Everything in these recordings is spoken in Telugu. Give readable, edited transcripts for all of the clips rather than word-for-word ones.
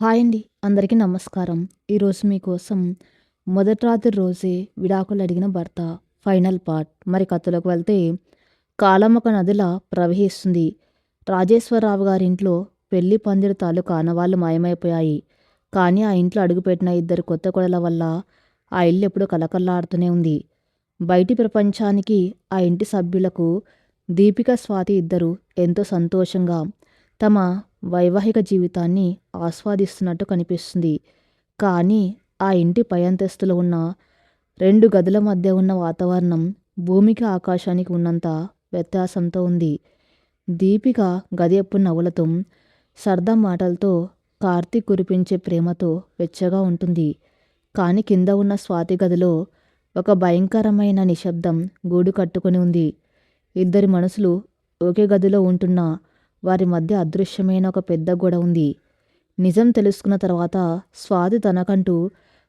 హాయ్ అండి. అందరికీ నమస్కారం. ఈరోజు మీకోసం మొదటి రాత్రి రోజే విడాకులు అడిగిన భర్త ఫైనల్ పార్ట్. మరి కథలోకి వెళ్తే కాలం ఒక నదిలా ప్రవహిస్తుంది. రాజేశ్వరరావు గారింట్లో పెళ్లి పందిరి తాలూకు ఆనవాళ్లు మాయమైపోయాయి. కానీ ఆ ఇంట్లో అడుగుపెట్టిన ఇద్దరు కొత్త కోడల వల్ల ఆ ఇల్లు ఎప్పుడూ కలకల్లాడుతూనే ఉంది. బయటి ప్రపంచానికి ఆ ఇంటి సభ్యులకు దీపిక, స్వాతి ఇద్దరు ఎంతో సంతోషంగా తమ వైవాహిక జీవితాన్ని ఆస్వాదిస్తున్నట్టు కనిపిస్తుంది. కానీ ఆ ఇంటి పై అంతస్తులో ఉన్న 2 గదుల మధ్య ఉన్న వాతావరణం భూమికి, ఆకాశానికి ఉన్నంత వ్యత్యాసంతో ఉంది. దీపిక గది ఎప్పుడు నవ్వులతో, సరదా మాటలతో, కార్తీక్ కురిపించే ప్రేమతో వెచ్చగా ఉంటుంది. కానీ కింద ఉన్న స్వాతి గదిలో ఒక భయంకరమైన నిశ్శబ్దం గూడు కట్టుకొని ఉంది. ఇద్దరి మనసులు ఒకే గదిలో ఉంటున్నా వారి మధ్య అదృశ్యమైన ఒక పెద్ద గోడ ఉంది. నిజం తెలుసుకున్న తర్వాత స్వాతి తనకంటూ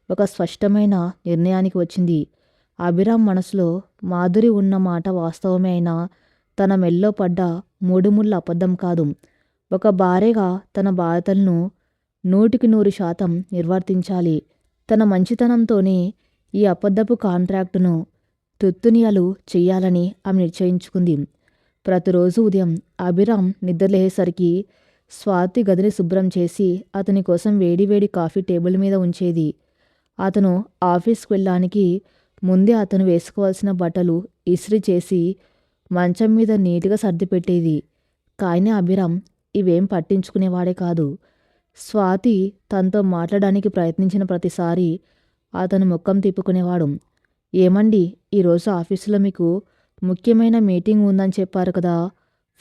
ఒక స్పష్టమైన నిర్ణయానికి వచ్చింది. అభిరామ్ మనసులో మాధురి ఉన్న మాట వాస్తవమే అయినా తన మెల్లో పడ్డ 3 ముళ్ళ అబద్ధం కాదు. ఒక భార్యగా తన బాధ్యతలను 100% నిర్వర్తించాలి. తన మంచితనంతోనే ఈ అబద్ధపు కాంట్రాక్టును తుత్తునియలు చెయ్యాలని ఆమె నిశ్చయించుకుంది. ప్రతిరోజు ఉదయం అభిరామ్ నిద్రలేసరికి స్వాతి గదిని శుభ్రం చేసి అతని కోసం వేడివేడి కాఫీ టేబుల్ మీద ఉంచేది. అతను ఆఫీస్కి వెళ్ళడానికి ముందే అతను వేసుకోవాల్సిన బట్టలు ఇస్త్రీ చేసి మంచం మీద నీట్గా సర్దిపెట్టేది. కానీ అభిరామ్ ఇవేం పట్టించుకునేవాడే కాదు. స్వాతి తనతో మాట్లాడడానికి ప్రయత్నించిన ప్రతిసారి అతను ముఖం తిప్పుకునేవాడు. ఏమండి, ఈరోజు ఆఫీసులో మీకు ముఖ్యమైన మీటింగ్ ఉందని చెప్పారు కదా,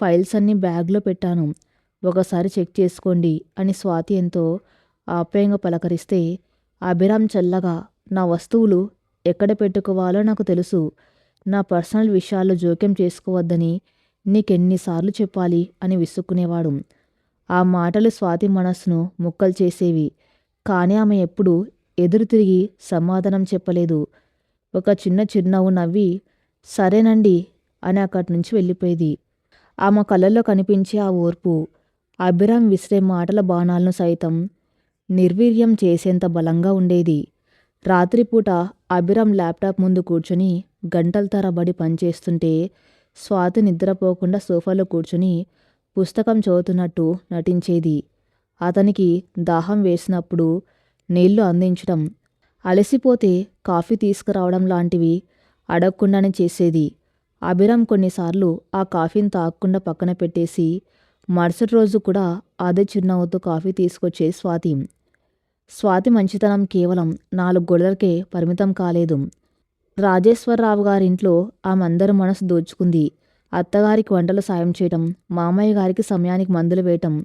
ఫైల్స్ అన్నీ బ్యాగ్లో పెట్టాను, ఒకసారి చెక్ చేసుకోండి అని స్వాతి ఎంతో ఆప్యాయంగా పలకరిస్తే అభిరామ్ చల్లగా, నా వస్తువులు ఎక్కడ పెట్టుకోవాలో నాకు తెలుసు, నా పర్సనల్ విషయాల్లో జోక్యం చేసుకోవద్దని నీకెన్నిసార్లు చెప్పాలి అని విసుక్కునేవాడు. ఆ మాటలు స్వాతి మనస్సును ముక్కలు చేసేవి. కానీ ఆమె ఎప్పుడూ ఎదురు తిరిగి సమాధానం చెప్పలేదు. ఒక చిన్న చిరునవ్వు నవ్వి సరేనండి అని అక్కడి నుంచి వెళ్ళిపోయేది. ఆమె కళ్ళల్లో కనిపించే ఆ ఓర్పు అభిరామ్ విసిరే మాటల బాణాలను సైతం నిర్వీర్యం చేసేంత బలంగా ఉండేది. రాత్రిపూట అభిరామ్ ల్యాప్టాప్ ముందు కూర్చొని గంటల తరబడి పనిచేస్తుంటే స్వాతి నిద్రపోకుండా సోఫాలో కూర్చొని పుస్తకం చదువుతున్నట్టు నటించేది. అతనికి దాహం వేసినప్పుడు నీళ్లు అందించడం, అలసిపోతే కాఫీ తీసుకురావడం లాంటివి అడగకుండానే చేసేది. అభిరామ్ కొన్నిసార్లు ఆ కాఫీని తాగకుండా పక్కన పెట్టేసి మరుసటి రోజు కూడా అదే చిరునవ్వుతో కాఫీ తీసుకొచ్చే స్వాతి. స్వాతి మంచితనం కేవలం 4 గోడలకే పరిమితం కాలేదు. రాజేశ్వరరావు గారింట్లో ఆమె అందరి మనసు దోచుకుంది. అత్తగారికి వంటలు సాయం చేయటం, మామయ్య గారికి సమయానికి మందులు వేయటం,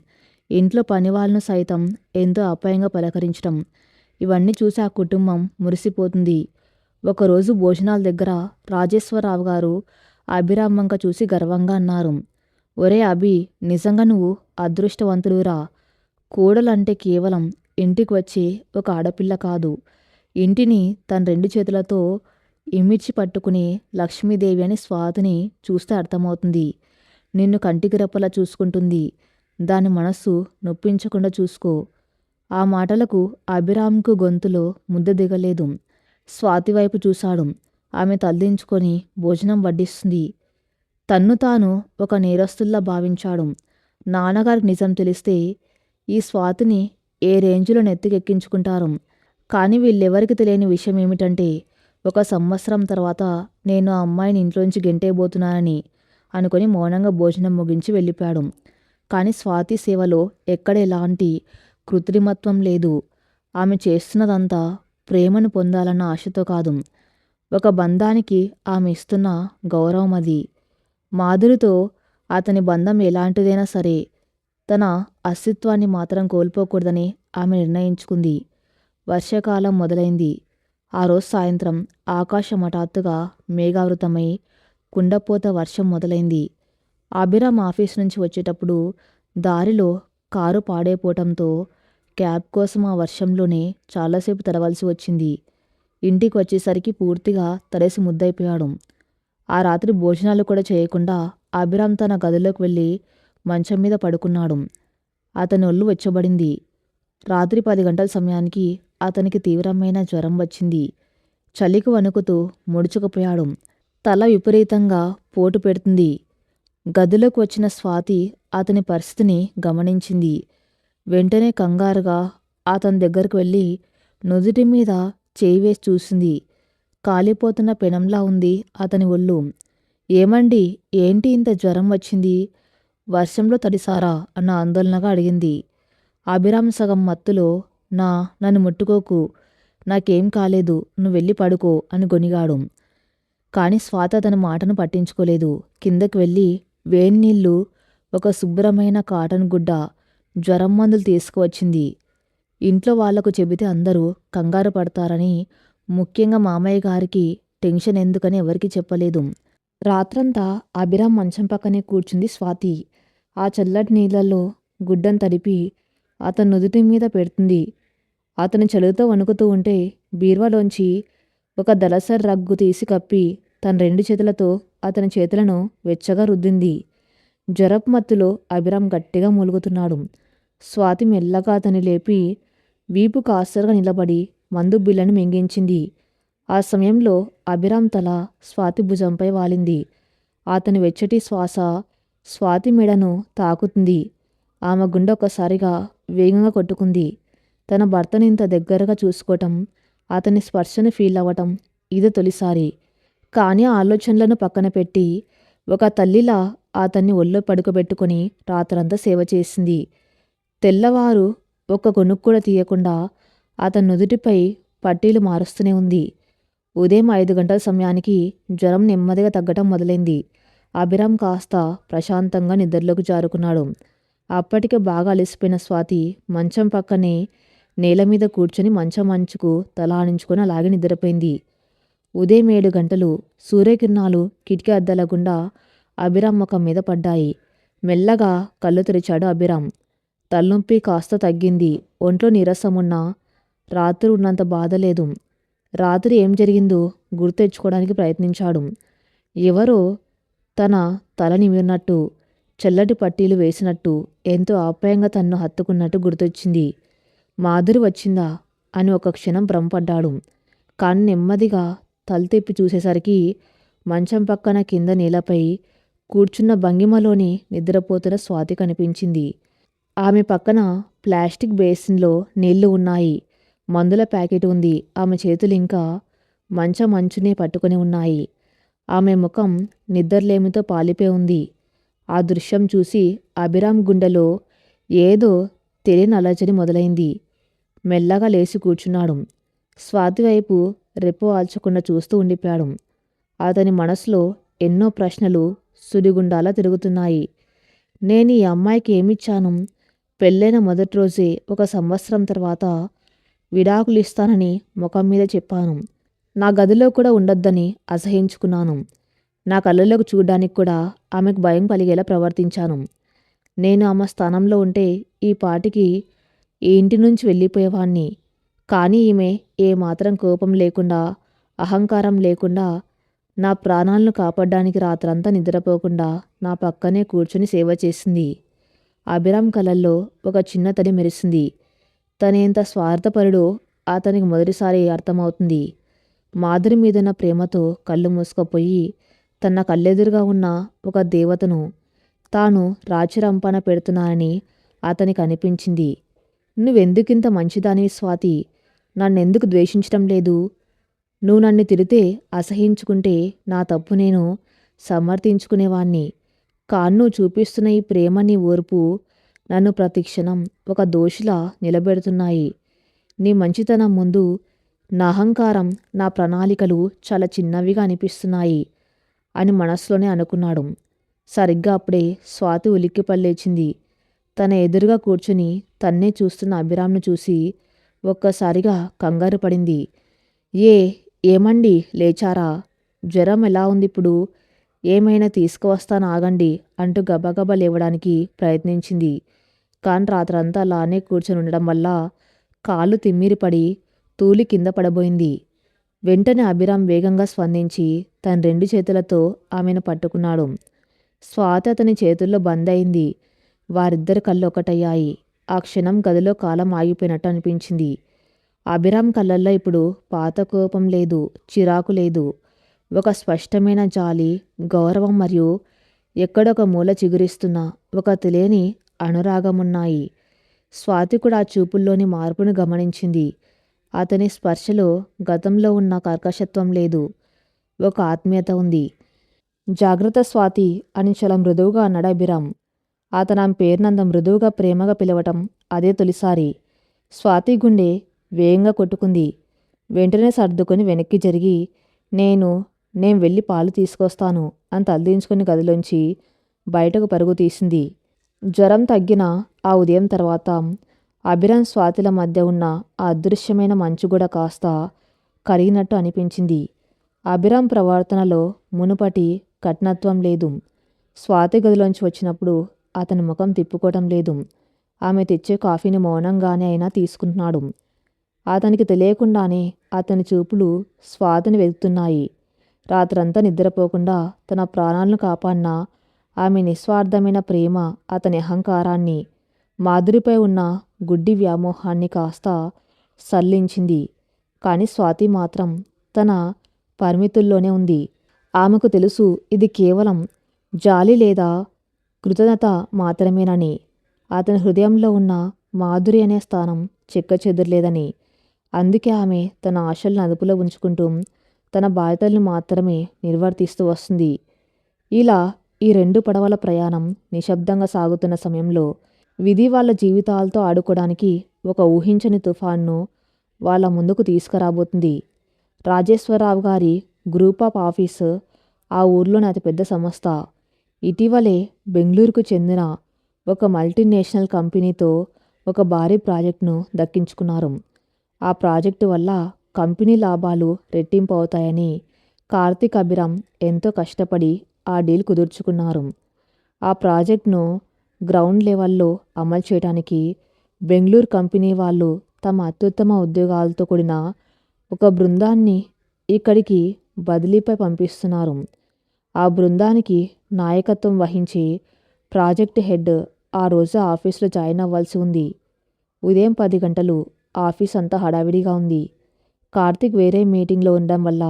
ఇంట్లో పనివాళ్ళను సైతం ఎంతో అపాయంగా పలకరించటం, ఇవన్నీ చూసి ఆ కుటుంబం మురిసిపోతుంది. ఒకరోజు భోజనాల దగ్గర రాజేశ్వరరావు గారు అభిరామ్ వంక చూసి గర్వంగా అన్నారు, ఒరే అభి, నిజంగా నువ్వు అదృష్టవంతుడురా. కోడలంటే కేవలం ఇంటికి వచ్చే ఒక ఆడపిల్ల కాదు, ఇంటిని తన 2 చేతులతో ఇమిడ్చి పట్టుకునే లక్ష్మీదేవి అని స్వాతిని చూస్తే అర్థమవుతుంది. నిన్ను కంటికి రెప్పలా చూసుకుంటుంది. దాని మనస్సు నొప్పించకుండా చూసుకో. ఆ మాటలకు అభిరామ్కు గొంతులో ముద్ద దిగలేదు. స్వాతి వైపు చూశాడు. ఆమె తలదించుకొని భోజనం వడ్డిస్తుంది. తన్ను తాను ఒక నేరస్తుల్లా భావించాడు. నాన్నగారికి నిజం తెలిస్తే ఈ స్వాతిని ఏ రేంజ్లో నెత్తికెక్కించుకుంటారు. కానీ వీళ్ళెవరికి తెలియని విషయం ఏమిటంటే 1 సంవత్సరం తర్వాత నేను ఆ అమ్మాయిని ఇంట్లోంచి గెంటేయబోతున్నానని అనుకొని మౌనంగా భోజనం ముగించి వెళ్ళిపోయాడు. కానీ స్వాతి సేవలో ఎక్కడ ఎలాంటి కృత్రిమత్వం లేదు. ఆమె చేస్తున్నదంతా ప్రేమను పొందాలన్న ఆశతో కాదు, ఒక బంధానికి ఆమె ఇస్తున్న గౌరవం అది. మాధురితో అతని బంధం ఎలాంటిదైనా సరే తన అస్తిత్వాన్ని మాత్రం కోల్పోకూడదని ఆమె నిర్ణయించుకుంది. వర్షాకాలం మొదలైంది. ఆ రోజు సాయంత్రం ఆకాశం హఠాత్తుగా మేఘావృతమై కుండపోత వర్షం మొదలైంది. అభిరామ్ ఆఫీస్ నుంచి వచ్చేటప్పుడు దారిలో కారు పాడైపోవటంతో క్యాబ్ కోసం ఆ వర్షంలోనే చాలాసేపు తడవలసి వచ్చింది. ఇంటికి వచ్చేసరికి పూర్తిగా తడిసి ముద్దయిపోయాడు. ఆ రాత్రి భోజనాలు కూడా చేయకుండా అభిరామ్ తన గదిలోకి వెళ్ళి మంచం మీద పడుకున్నాడు. అతని ఒళ్ళు వెచ్చబడింది. రాత్రి 10 గంటల సమయానికి అతనికి తీవ్రమైన జ్వరం వచ్చింది. చలికి వణుకుతూ ముడుచుకుపోయాడు. తల విపరీతంగా పోటు పెడుతుంది. గదిలోకి వచ్చిన స్వాతి అతని పరిస్థితిని గమనించింది. వెంటనే కంగారుగా అతని దగ్గరకు వెళ్ళి నుదుటి మీద చేయి వేసి చూసింది. కాలిపోతున్న పెనంలా ఉంది అతని ఒళ్ళు. ఏమండి, ఏంటి ఇంత జ్వరం వచ్చింది? వర్షంలో తడిసారా అన్న ఆందోళనగా అడిగింది. అభిరామ్ సగం మత్తులో నన్ను ముట్టుకోకు, నాకేం కాలేదు, నువ్వు వెళ్ళి పడుకో అని గొనిగాడు. కాని స్వాత అతని మాటను పట్టించుకోలేదు. కిందకి వెళ్ళి వేన్నీళ్ళు, ఒక శుభ్రమైన కాటన్ గుడ్డ, జ్వరం మందులు తీసుకువచ్చింది. ఇంట్లో వాళ్లకు చెబితే అందరూ కంగారు పడతారని, ముఖ్యంగా మామయ్య గారికి టెన్షన్ ఎందుకని ఎవరికీ చెప్పలేదు. రాత్రంతా అభిరామ్ మంచం పక్కనే కూర్చుంది స్వాతి. ఆ చల్లటి నీళ్లలో గుడ్డను తడిపి అతని నుదుటి మీద పెడుతుంది. అతను చలుతో వణుకుతూ ఉంటే బీరువాలోంచి ఒక దళసరి రగ్గు తీసి కప్పి తన 2 చేతులతో అతని చేతులను వెచ్చగా రుద్దింది. జ్వరపు మత్తులో అభిరామ్ గట్టిగా మూలుగుతున్నాడు. స్వాతి మెల్లగా అతన్ని లేపి వీపు కాస్తరుగా నిలబడి మందు బిళ్ళను మింగించింది. ఆ సమయంలో అభిరామ్ తల స్వాతి భుజంపై వాలింది. అతని వెచ్చటి శ్వాస స్వాతి మెడను తాకుతుంది. ఆమె గుండె ఒక్కసారిగా వేగంగా కొట్టుకుంది. తన భర్తను ఇంత దగ్గరగా చూసుకోవటం, అతని స్పర్శను ఫీల్ అవ్వటం ఇది తొలిసారి. కానీ ఆలోచనలను పక్కన పెట్టి ఒక తల్లిలా అతన్ని ఒళ్ళో పడుకోబెట్టుకుని రాత్రంతా సేవ చేసింది. తెల్లవారు ఒక్క కొనుక్కు కూడా తీయకుండా అతని నుదుటిపై పట్టీలు మారుస్తూనే ఉంది. ఉదయం 5 గంటల సమయానికి జ్వరం నెమ్మదిగా తగ్గటం మొదలైంది. అభిరామ్ కాస్త ప్రశాంతంగా నిద్రలోకి జారుకున్నాడు. అప్పటికే బాగా అలసిపోయిన స్వాతి మంచం పక్కనే నేల మీద కూర్చొని మంచం అంచుకు తల ఆనించుకొని అలాగే నిద్రపోయింది. ఉదయం 7 గంటలు. సూర్యకిరణాలు కిటికీ అద్దాల గుండా అభిరామ్ ముఖం మీద పడ్డాయి. మెల్లగా కళ్ళు తెరిచాడు అభిరామ్. తలనొప్పి కాస్త తగ్గింది. ఒంట్లో నీరసమున్నా రాత్రి ఉన్నంత బాధ లేదు. రాత్రి ఏం జరిగిందో గుర్తు తెచ్చుకోవడానికి ప్రయత్నించాడు. ఎవరో తన తల నిమిరినట్టు, చల్లటి పట్టీలు వేసినట్టు, ఎంతో ఆప్యాయంగా తన్ను హత్తుకున్నట్టు గుర్తొచ్చింది. మాధురి వచ్చిందా అని ఒక క్షణం భ్రమపడ్డాడు. కానీ నెమ్మదిగా తల తిప్పి చూసేసరికి మంచం పక్కన కింద నేలపై కూర్చున్న భంగిమలోని నిద్రపోతున్న స్వాతి కనిపించింది. ఆమె పక్కన ప్లాస్టిక్ బేసిన్లో నీళ్లు ఉన్నాయి. మందుల ప్యాకెట్ ఉంది. ఆమె చేతులు ఇంకా మంచం అంచునే పట్టుకుని ఉన్నాయి. ఆమె ముఖం నిద్రలేమితో పాలిపోయి ఉంది. ఆ దృశ్యం చూసి అభిరామ్ గుండెలో ఏదో తెలియని అలజడి మొదలైంది. మెల్లగా లేచి కూర్చున్నాడు. స్వాతి వైపు రెప్ప ఆల్చకుండా చూస్తూ ఉండిపోయాడు. అతని మనసులో ఎన్నో ప్రశ్నలు సుడిగుండాలా తిరుగుతున్నాయి. నేను ఈ అమ్మాయికి ఏమిచ్చాను? పెళ్ళైన మొదటి రోజే 1 సంవత్సరం తర్వాత విడాకులు ఇస్తానని ముఖం మీద చెప్పాను. నా గదిలో కూడా ఉండొద్దని అసహించుకున్నాను. నా కళ్ళలోకి చూడ్డానికి కూడా ఆమెకు భయం కలిగేలా ప్రవర్తించాను. నేను ఆమె స్థానంలో ఉంటే ఈ పాటికి ఈ ఇంటి నుంచి వెళ్ళిపోయేవాణ్ణి. కానీ ఈమె ఏమాత్రం కోపం లేకుండా, అహంకారం లేకుండా నా ప్రాణాలను కాపాడడానికి రాత్రంతా నిద్రపోకుండా నా పక్కనే కూర్చుని సేవ చేసింది. అభిరామ్ కళ్ళల్లో ఒక చిన్న తడి మెరిసింది. తనెంత స్వార్థపరుడో అతనికి మొదటిసారి అర్థమవుతుంది. మాధురి మీదున్న ప్రేమతో కళ్ళు మూసుకుపోయి తన కళ్ళెదురుగా ఉన్న ఒక దేవతను తాను రాచిరంపాన పెడుతున్నానని అతనికి అనిపించింది. నువ్వెందుకింత మంచిదానివి స్వాతి? నన్నెందుకు ద్వేషించటం లేదు? నువ్వు నన్ను తిడితే, అసహించుకుంటే నా తప్పు నేను సమర్థించుకునేవాణ్ణి. కాను చూపిస్తున్న ఈ ప్రేమ, నీ ఓర్పు నన్ను ప్రతిక్షణం ఒక దోషిలా నిలబెడుతున్నాయి. నీ మంచితనం ముందు నా అహంకారం, నా ప్రణాళికలు చాలా చిన్నవిగా అనిపిస్తున్నాయి అని మనసులోనే అనుకున్నాడు. సరిగ్గా అప్పుడే స్వాతి ఉలిక్కిపల్లేచింది. తన ఎదురుగా కూర్చుని తన్నే చూస్తున్న అభిరామ్ను చూసి ఒక్కసారిగా కంగారు పడింది. ఏమండి, లేచారా? జ్వరం ఎలా ఉంది ఇప్పుడు? ఏమైనా తీసుకువస్తాను ఆగండి అంటూ గబగబా లేవడానికి ప్రయత్నించింది. కాని రాత్రంతా అలానే కూర్చొని ఉండడం వల్ల కాళ్ళు తిమ్మిరిపడి తూలి కింద పడబోయింది. వెంటనే అభిరామ్ వేగంగా స్పందించి తన 2 చేతులతో ఆమెను పట్టుకున్నాడు. స్వాతి అతని చేతుల్లో బంద్ అయింది. వారిద్దరి కళ్ళు ఒకటయ్యాయి. ఆ క్షణం గదిలో కాలం ఆగిపోయినట్టు అనిపించింది. అభిరామ్ కళ్ళల్లో ఇప్పుడు పాత కోపం లేదు, చిరాకు లేదు. ఒక స్పష్టమైన జాలి, గౌరవం మరియు ఎక్కడొక మూల చిగురిస్తున్న ఒక తెలియని అనురాగమున్నాయి. స్వాతి కూడా ఆ చూపుల్లోని మార్పును గమనించింది. అతని స్పర్శలో గతంలో ఉన్న కర్కశత్వం లేదు, ఒక ఆత్మీయత ఉంది. జాగ్రత్త స్వాతి అని చాలా మృదువుగా అన్నాడు అభిరామ్. అతను ఆమె పేరునంత మృదువుగా ప్రేమగా పిలవటం అదే తొలిసారి. స్వాతి గుండె వేగంగా కొట్టుకుంది. వెంటనే సర్దుకొని వెనక్కి జరిగి నేను నేను వెళ్ళి పాలు తీసుకొస్తాను అని తలదించుకుని గదిలోంచి బయటకు పరుగు తీసింది. జ్వరం తగ్గిన ఆ ఉదయం తర్వాత అభిరామ్ స్వాతిల మధ్య ఉన్న ఆ అదృశ్యమైన మంచు కూడా కాస్త కరిగినట్టు అనిపించింది. అభిరామ్ ప్రవర్తనలో మునుపటి కఠినత్వం లేదు. స్వాతి గదిలోంచి వచ్చినప్పుడు అతని ముఖం తిప్పుకోవటం లేదు. ఆమె తెచ్చే కాఫీని మౌనంగానే అయినా తీసుకుంటున్నాడు. అతనికి తెలియకుండానే అతని చూపులు స్వాతిని వెతుకుతున్నాయి. రాత్రంతా నిద్రపోకుండా తన ప్రాణాలను కాపాడిన ఆమె నిస్వార్థమైన ప్రేమ అతని అహంకారాన్ని, మాధురిపై ఉన్న గుడ్డి వ్యామోహాన్ని కాస్త సల్లించింది. కానీ స్వాతి మాత్రం తన పరిమితుల్లోనే ఉంది. ఆమెకు తెలుసు ఇది కేవలం జాలి లేదా కృతజ్ఞత మాత్రమేనని. అతని హృదయంలో ఉన్న మాధురి అనే స్థానం చెక్కచెదరలేదని. అందుకే ఆమె తన ఆశలను అదుపులో ఉంచుకుంటూ తన బాధ్యతల్ని మాత్రమే నిర్వర్తిస్తూ వస్తుంది. ఇలా ఈ రెండు పడవల ప్రయాణం నిశ్శబ్దంగా సాగుతున్న సమయంలో విధి వాళ్ళ జీవితాలతో ఆడుకోవడానికి ఒక ఊహించని తుఫాన్ను వాళ్ళ ముందుకు తీసుకురాబోతుంది. రాజేశ్వరరావు గారి గ్రూప్ ఆఫ్ ఆఫీసు ఆ ఊర్లోని అతిపెద్ద సంస్థ. ఇటీవలే బెంగళూరుకు చెందిన ఒక మల్టీనేషనల్ కంపెనీతో ఒక భారీ ప్రాజెక్టును దక్కించుకున్నారు. ఆ ప్రాజెక్టు వల్ల కంపెనీ లాభాలు రెట్టింపు అవుతాయని కార్తీక్, అభిరామ్ ఎంతో కష్టపడి ఆ డీల్ కుదుర్చుకున్నారు. ఆ ప్రాజెక్టును గ్రౌండ్ లెవెల్లో అమలు చేయడానికి బెంగళూరు కంపెనీ వాళ్ళు తమ అత్యుత్తమ ఉద్యోగాలతో కూడిన ఒక బృందాన్ని ఇక్కడికి బదిలీపై పంపిస్తున్నారు. ఆ బృందానికి నాయకత్వం వహించి ప్రాజెక్ట్ హెడ్ ఆ రోజు ఆఫీసులో జాయిన్ అవ్వాల్సి ఉంది. ఉదయం 10 గంటలు. ఆఫీస్ అంతా హడావిడిగా ఉంది. కార్తీక్ వేరే మీటింగ్లో ఉండడం వల్ల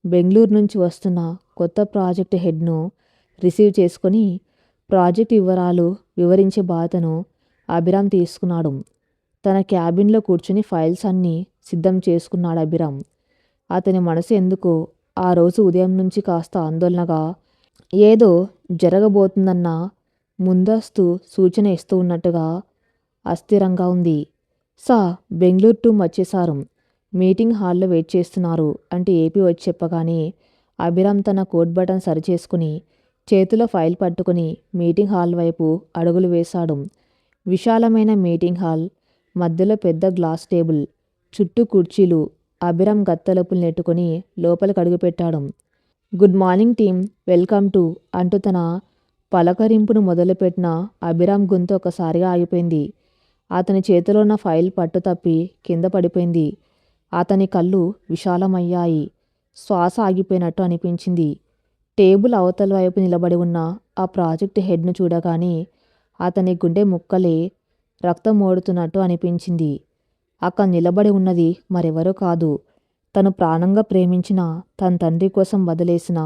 బెంగళూరు నుంచి వస్తున్న కొత్త ప్రాజెక్ట్ హెడ్ను రిసీవ్ చేసుకొని ప్రాజెక్ట్ వివరాలు వివరించే బాధ్యతను అభిరామ్ తీసుకున్నాడు. తన క్యాబిన్లో కూర్చుని ఫైల్స్ అన్నీ సిద్ధం చేసుకున్నాడు అభిరామ్. అతని మనసు ఎందుకో ఆ రోజు ఉదయం నుంచి కాస్త ఆందోళనగా, ఏదో జరగబోతుందన్న ముందస్తు సూచన ఇస్తూ ఉన్నట్టుగా అస్థిరంగా ఉంది. బెంగళూరు టీం వచ్చేశారు, మీటింగ్ హాల్లో వెయిట్ చేస్తున్నారు అంటే ఏపీ వచ్చి చెప్పగానే అభిరామ్ తన కోట్ బటన్ సరిచేసుకుని చేతిలో ఫైల్ పట్టుకుని మీటింగ్ హాల్ వైపు అడుగులు వేశాడు. విశాలమైన మీటింగ్ హాల్, మధ్యలో పెద్ద గ్లాస్ టేబుల్, చుట్టూ కుర్చీలు. అభిరామ్ గత్తలుపులు నెట్టుకుని లోపలికి అడుగుపెట్టాడు. Good morning team, welcome to అంటూ తన పలకరింపును మొదలుపెట్టిన అభిరామ్ గొంతు ఒకసారిగా ఆగిపోయింది. అతని చేతిలో ఉన్న ఫైల్ పట్టు తప్పి కింద పడిపోయింది. అతని కళ్ళు విశాలమయ్యాయి. శ్వాస ఆగిపోయినట్టు అనిపించింది. టేబుల్ అవతల వైపు నిలబడి ఉన్న ఆ ప్రాజెక్ట్ హెడ్ను చూడగానే అతని గుండె ముక్కలే రక్తం ఓడుతున్నట్టు అనిపించింది. అక్కడ నిలబడి ఉన్నది మరెవరో కాదు, తను ప్రాణంగా ప్రేమించిన తన తండ్రి కోసం వదిలేసిన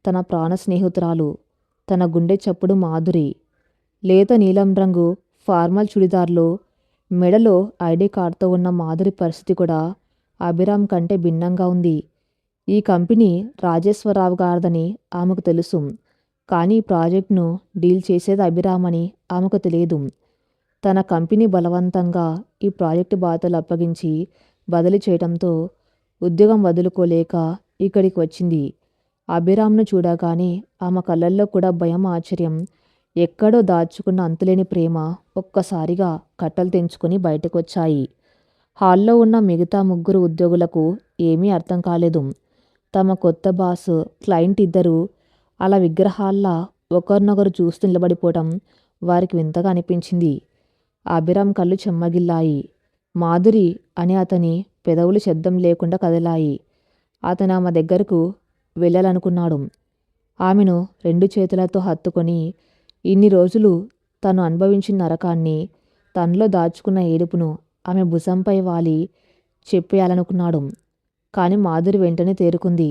తన ప్రాణ స్నేహితురాలు, తన గుండె చప్పుడు మాధురి. లేత నీలం రంగు ఫార్మల్ చుడిదార్లో, మెడలో ఐడి కార్డుతో ఉన్న మాధురి పరిస్థితి కూడా అభిరామ్ కంటే భిన్నంగా ఉంది. ఈ కంపెనీ రాజేశ్వరరావు గారిదని ఆమెకు తెలుసు. కానీ ఈ ప్రాజెక్టును డీల్ చేసేది అభిరామ్ అని ఆమెకు తెలియదు. తన కంపెనీ బలవంతంగా ఈ ప్రాజెక్టు బాధ్యతలు అప్పగించి బదిలీ చేయడంతో ఉద్యోగం వదులుకోలేక ఇక్కడికి వచ్చింది. అభిరామ్ను చూడగానే ఆమె కళ్ళల్లో కూడా భయం, ఆశ్చర్యం, ఎక్కడో దాచుకున్న అంతులేని ప్రేమ ఒక్కసారిగా కట్టలు తెంచుకుని బయటకు వచ్చాయి. హాల్లో ఉన్న మిగతా ముగ్గురు ఉద్యోగులకు ఏమీ అర్థం కాలేదు. తమ కొత్త బాస్, క్లయింట్ ఇద్దరు అలా విగ్రహాల్లా ఒకరినొకరు చూస్తూ నిలబడిపోవటం వారికి వింతగా అనిపించింది. అభిరామ్ కళ్ళు చెమ్మగిల్లాయి. మాధురి అని అతని పెదవులు శబ్దం లేకుండా కదిలాయి. అతను ఆమె దగ్గరకు వెళ్ళాలనుకున్నాడు. ఆమెను 2 చేతులతో హత్తుకొని ఇన్ని రోజులు తను అనుభవించిన నరకాన్ని, తనలో దాచుకున్న ఏడుపును ఆమె భుజంపై వాలి చెప్పేయాలనుకున్నాడు. కాని మాధురి వెంటనే తేరుకుంది.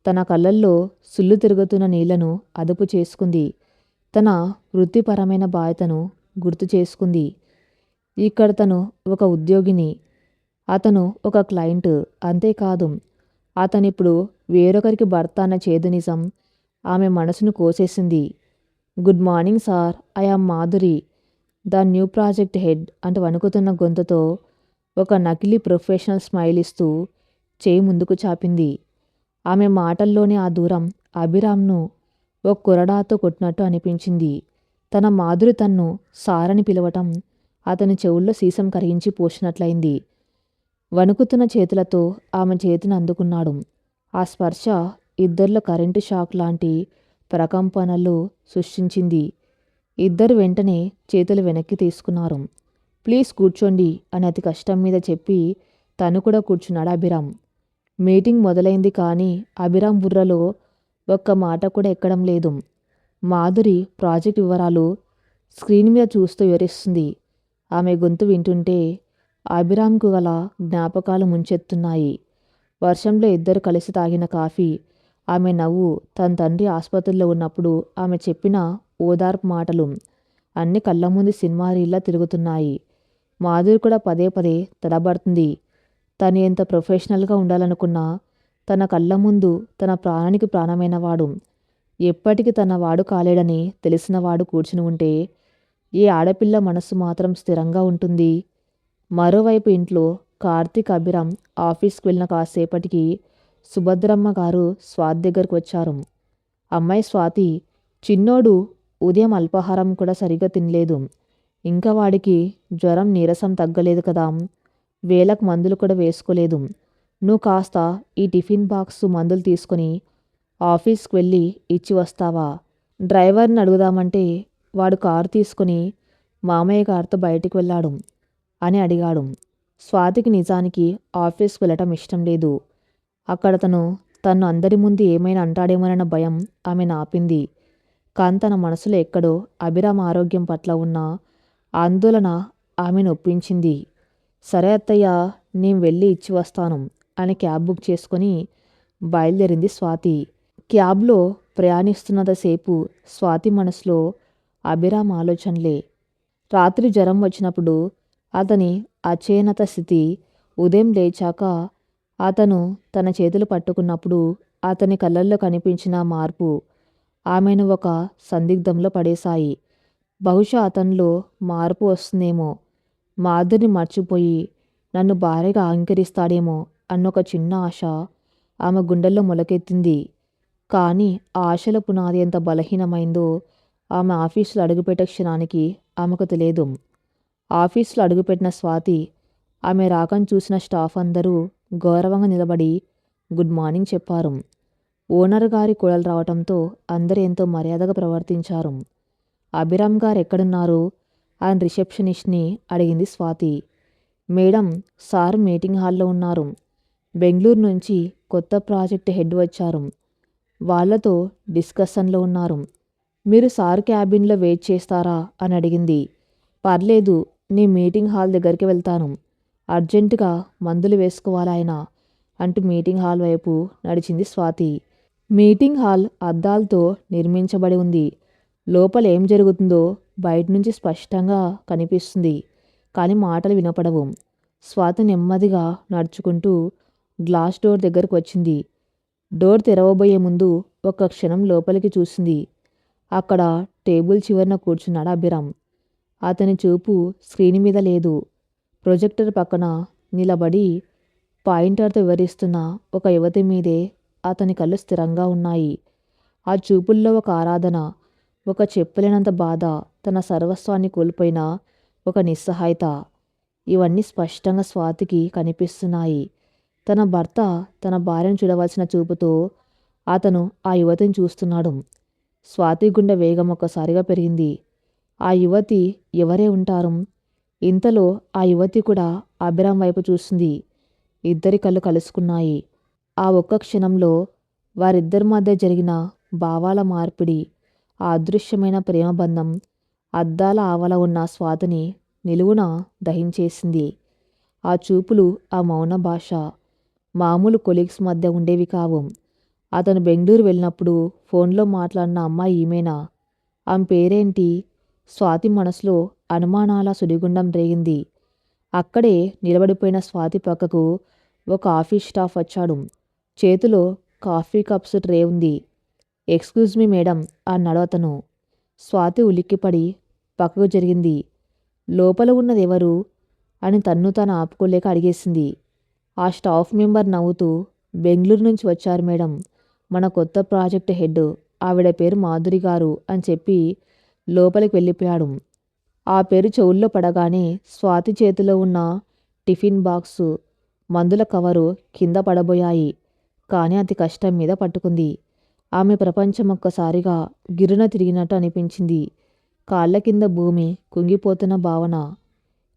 తన కళ్ళల్లో సుళ్ళు తిరుగుతున్న నీళ్లను అదుపు చేసుకుంది. తన వృత్తిపరమైన బాధ్యతను గుర్తు చేసుకుంది. ఇక్కడ తను ఒక ఉద్యోగిని, అతను ఒక క్లయింట్. అంతేకాదు, అతనిప్పుడు వేరొకరికి భర్త అన్న చేదు నిజం ఆమె మనసును కోసేసింది. Good morning sir, I am Madhuri, the new project head అంటూ వణుకుతున్న గొంతుతో ఒక నకిలీ ప్రొఫెషనల్ స్మైల్ ఇస్తూ చేయి ముందుకు చాపింది. ఆమె మాటల్లోని ఆ దూరం అభిరామ్ను ఒక కొరడాతో కొట్టినట్టు అనిపించింది. తన మాధురి తన్ను సారని పిలవటం అతని చెవుల్లో సీసం కరిగించి పోసినట్లయింది. వణుకుతున్న చేతులతో ఆమె చేతిని అందుకున్నాడు. ఆ స్పర్శ ఇద్దరిలో కరెంటు షాక్ లాంటి ప్రకంపనలు సృష్టించింది. ఇద్దరు వెంటనే చేతులు వెనక్కి తీసుకున్నారు. ప్లీజ్ కూర్చోండి అని అతి కష్టం మీద చెప్పి తను కూడా కూర్చున్నాడు అభిరామ్. మీటింగ్ మొదలైంది కానీ అభిరామ్ బుర్రలో ఒక్క మాట కూడా ఎక్కడం లేదు. మాధురి ప్రాజెక్ట్ వివరాలు స్క్రీన్ మీద చూస్తూ వివరిస్తుంది. ఆమె గొంతు వింటుంటే అభిరామ్కు గల జ్ఞాపకాలు ముంచెత్తున్నాయి. వర్షంలో ఇద్దరు కలిసి తాగిన కాఫీ, ఆమె నవ్వు, తన తండ్రి ఆసుపత్రిలో ఉన్నప్పుడు ఆమె చెప్పిన ఓదార్పు మాటలు అన్ని కళ్ళ ముందు సినిమా రీల్లా తిరుగుతున్నాయి. మాధురి కూడా పదే పదే తడబడుతుంది. తను ఎంత ప్రొఫెషనల్గా ఉండాలనుకున్నా తన కళ్ళ ముందు తన ప్రాణానికి ప్రాణమైన వాడు, ఎప్పటికీ తన వాడు కాలేడని తెలిసినవాడు కూర్చుని ఉంటే ఏ ఆడపిల్ల మనస్సు మాత్రం స్థిరంగా ఉంటుంది? మరోవైపు ఇంట్లో కార్తీక్, అభిరామ్ ఆఫీస్కి వెళ్ళిన కాసేపటికి సుభద్రమ్మ గారు స్వాతి దగ్గరకు వచ్చారు. అమ్మాయి స్వాతి, చిన్నోడు ఉదయం అల్పాహారం కూడా సరిగ్గా తినలేదు. ఇంకా వాడికి జ్వరం నీరసం తగ్గలేదు కదా, వేళకు మందులు కూడా వేసుకోలేదు. నువ్వు కాస్త ఈ టిఫిన్ బాక్సు మందులు తీసుకొని ఆఫీస్కి వెళ్ళి ఇచ్చి వస్తావా? డ్రైవర్ని అడుగుదామంటే వాడు కారు తీసుకుని మామయ్య గారితో బయటికి వెళ్ళాడు అని అడిగాడు. స్వాతికి నిజానికి ఆఫీస్కి వెళ్ళటం ఇష్టం లేదు. అక్కడ తను అందరి ముందు ఏమైనా అంటాడేమోనన్న భయం ఆమెను ఆపింది. కానీ తన మనసులో ఎక్కడో అభిరామ్ ఆరోగ్యం పట్ల ఉన్న ఆందోళన ఆమెను ఒప్పించింది. సరే అత్తయ్య, నేను వెళ్ళి ఇచ్చి వస్తాను అని క్యాబ్ బుక్ చేసుకొని బయలుదేరింది స్వాతి. క్యాబ్లో ప్రయాణిస్తున్నంతసేపు స్వాతి మనసులో అభిరామ్ ఆలోచనలే. రాత్రి జ్వరం వచ్చినప్పుడు అతని అచేతన స్థితి, ఉదయం లేచాక అతను తన చేతులు పట్టుకున్నప్పుడు అతని కళ్ళల్లో కనిపించిన మార్పు ఆమెను ఒక సందిగ్ధంలో పడేశాయి. బహుశా అతనిలో మార్పు వస్తుందేమో, మాధురిని మర్చిపోయి నన్ను భార్యగా అంగీకరిస్తాడేమో అన్నొక చిన్న ఆశ ఆమె గుండెల్లో మొలకెత్తింది. కానీ ఆ ఆశల పునాది ఎంత బలహీనమైందో ఆమె ఆఫీసులో అడుగుపెట్టే క్షణానికి ఆమెకు తెలియదు. ఆఫీసులో అడుగుపెట్టిన స్వాతి ఆమె రాకను చూసిన స్టాఫ్ అందరూ గౌరవంగా నిలబడి గుడ్ మార్నింగ్ చెప్పారు. ఓనర్ గారి కోడలు రావటంతో అందరూ ఎంతో మర్యాదగా ప్రవర్తించారు. అభిరామ్ గారు ఎక్కడున్నారు అని రిసెప్షనిస్ట్ని అడిగింది స్వాతి. మేడం, సార్ మీటింగ్ హాల్లో ఉన్నారు. బెంగళూరు నుంచి కొత్త ప్రాజెక్ట్ హెడ్ వచ్చారు. వాళ్లతో డిస్కషన్లో ఉన్నారు. మీరు సార్ క్యాబిన్లో వెయిట్ చేస్తారా అని అడిగింది. పర్లేదు, నీ మీటింగ్ హాల్ దగ్గరికి వెళ్తాను. అర్జెంటుగా మందులు వేసుకోవాలాయన అంటూ మీటింగ్ హాల్ వైపు నడిచింది స్వాతి. మీటింగ్ హాల్ అద్దాలతో నిర్మించబడి ఉంది. లోపల ఏం జరుగుతుందో బయట నుంచి స్పష్టంగా కనిపిస్తుంది. కానీ మాటలు వినపడవు. స్వాతి నెమ్మదిగా నడుచుకుంటూ గ్లాస్ డోర్ దగ్గరకు వచ్చింది. డోర్ తెరవబోయే ముందు ఒక క్షణం లోపలికి చూసింది. అక్కడ టేబుల్ చివరన కూర్చున్నాడు అభిరామ్. అతని చూపు స్క్రీన్ మీద లేదు. ప్రొజెక్టర్ పక్కన నిలబడి పాయింటర్తో వివరిస్తున్న ఒక యువతి మీదే అతని కళ్ళు స్థిరంగా ఉన్నాయి. ఆ చూపుల్లో ఒక ఆరాధన, ఒక చెప్పలేనంత బాధ, తన సర్వస్వాన్ని కోల్పోయిన ఒక నిస్సహాయత. ఇవన్నీ స్పష్టంగా స్వాతికి కనిపిస్తున్నాయి. తన భర్త తన భార్యను చూడవలసిన చూపుతో అతను ఆ యువతిని చూస్తున్నాడు. స్వాతి గుండె వేగం ఒక్కసారిగా పెరిగింది. ఆ యువతి ఎవరే ఉంటారు? ఇంతలో ఆ యువతి కూడా అభిరామ్ వైపు చూసింది. ఇద్దరి కళ్ళు కలుసుకున్నాయి. ఆ ఒక్క క్షణంలో వారిద్దరి మధ్య జరిగిన భావాల మార్పిడి, ఆ అదృశ్యమైన ప్రేమబంధం అద్దాల ఆవల ఉన్న స్వాతిని నిలువున దహించేసింది. ఆ చూపులు, ఆ మౌన భాష మామూలు కొలీగ్స్ మధ్య ఉండేవి కావు. అతను బెంగళూరు వెళ్ళినప్పుడు ఫోన్లో మాట్లాడిన అమ్మాయి ఈమెనా? ఆమె పేరేంటి? స్వాతి మనసులో అనుమానాల సుడిగుండం రేగింది. అక్కడే నిలబడిపోయిన స్వాతి పక్కకు ఒక ఆఫీస్ స్టాఫ్ వచ్చాడు. చేతిలో కాఫీ కప్స్ ట్రే ఉంది. ఎక్స్క్యూజ్ మీ మేడం అన్నాడు అతను. స్వాతి ఉలిక్కిపడి పక్కకు జరిగింది. లోపల ఉన్నదెవరు అని తన్ను తాను ఆపుకోలేక అడిగేసింది. ఆ స్టాఫ్ మెంబర్ నవ్వుతూ, బెంగళూరు నుంచి వచ్చారు మేడం, మన కొత్త ప్రాజెక్ట్ హెడ్, ఆవిడ పేరు మాధురి గారు అని చెప్పి లోపలికి వెళ్ళిపోయాడు. ఆ పేరు చెవుల్లో పడగానే స్వాతి చేతిలో ఉన్న టిఫిన్ బాక్సు, మందుల కవరు కింద పడబోయాయి. కానీ అతి కష్టం మీద పట్టుకుంది. ఆమె ప్రపంచం ఒక్కసారిగా గిరున తిరిగినట్టు అనిపించింది. కాళ్ల కింద భూమి కుంగిపోతున్న భావన.